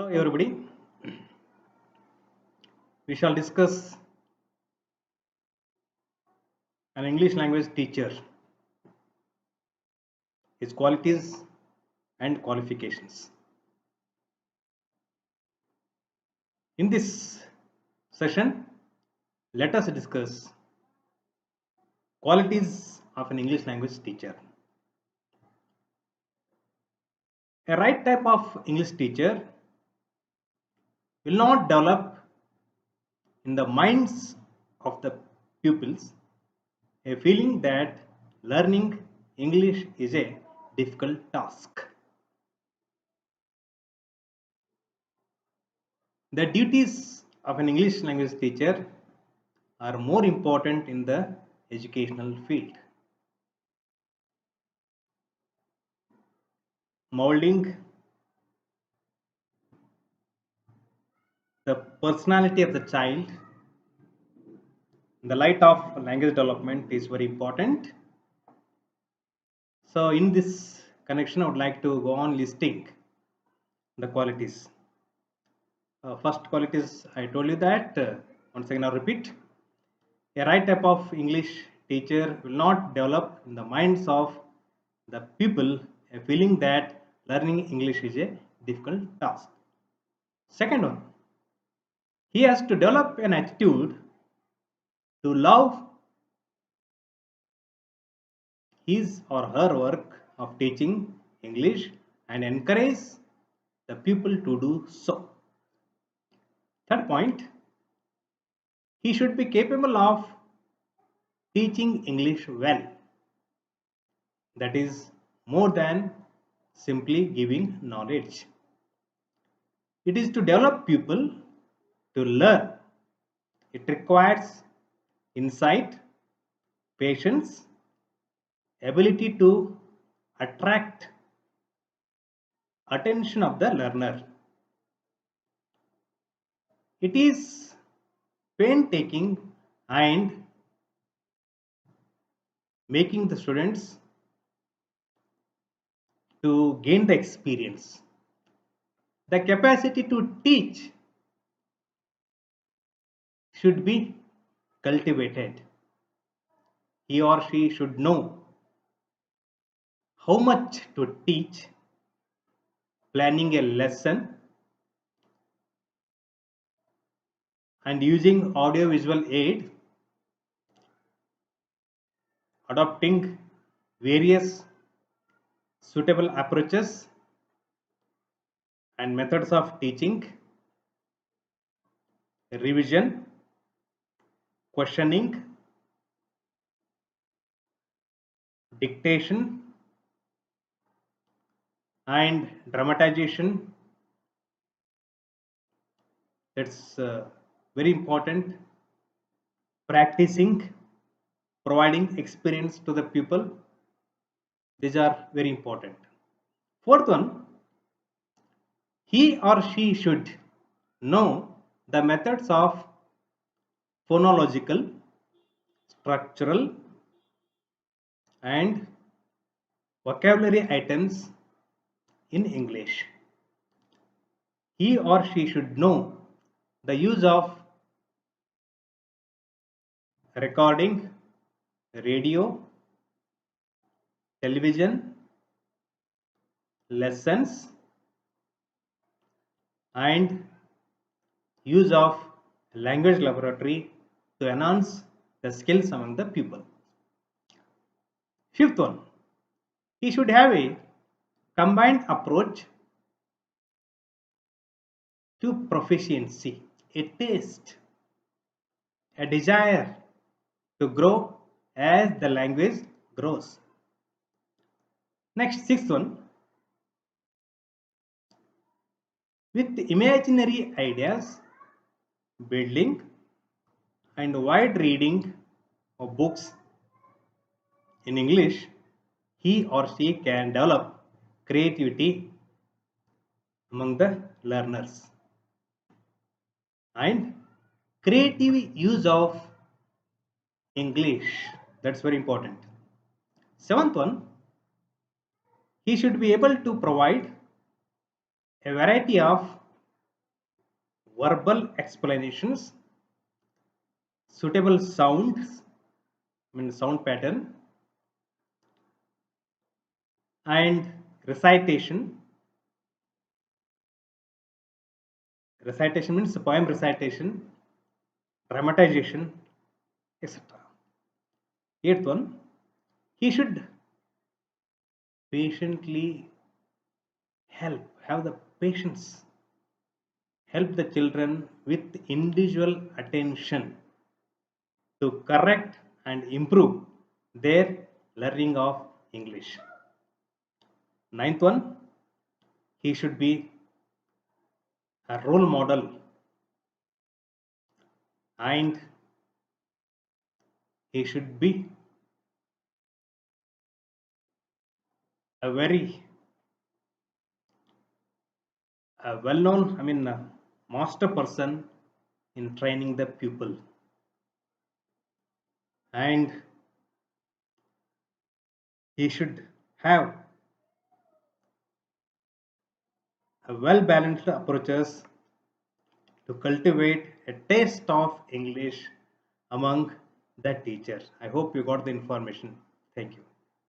Hello everybody, we shall discuss an English language teacher, his qualities and qualifications. In this session, let us discuss qualities of an English language teacher. A right type of English teacher will not develop in the minds of the pupils a feeling that learning English is a difficult task. The duties of an English language teacher are more important in the educational field. Molding the personality of the child in the light of language development is very important. So in this connection, I would like to go on listing the qualities. First qualities, I told you that, once again I'll repeat. A right type of English teacher will not develop in the minds of the people a feeling that learning English is a difficult task. Second one, he has to develop an attitude to love his or her work of teaching English and encourage the people to do so. Third point, he should be capable of teaching English well. That is more than simply giving knowledge. It is to develop people to learn. It requires insight, patience, ability to attract attention of the learner. It is painstaking and making the students to gain the experience. The capacity to teach should be cultivated. He or she should know how much to teach, planning a lesson, and using audio-visual aid, adopting various suitable approaches and methods of teaching, revision, questioning, dictation, and dramatization. That's very important. Practicing, providing experience to the pupil. These are very important. Fourth one, he or she should know the methods of phonological, structural, and vocabulary items in English. He or she should know the use of recording, radio, television, lessons, and use of language laboratory to enhance the skills among the pupil. Fifth one, he should have a combined approach to proficiency, a taste, a desire to grow as the language grows. Next, sixth one, with imaginary ideas, building, and wide reading of books in English, he or she can develop creativity among the learners and creative use of English. That's very important. Seventh one, he should be able to provide a variety of verbal explanations, suitable sounds, sound pattern, and recitation. Recitation means poem recitation, dramatization, etc. Eighth one, he should patiently have the patience, help the children with individual attention to correct and improve their learning of English. Ninth one, he should be a role model and he should be a very well-known, master person in training the pupil, and he should have a well-balanced approaches to cultivate a taste of English among the teachers. I hope you got the information. Thank you.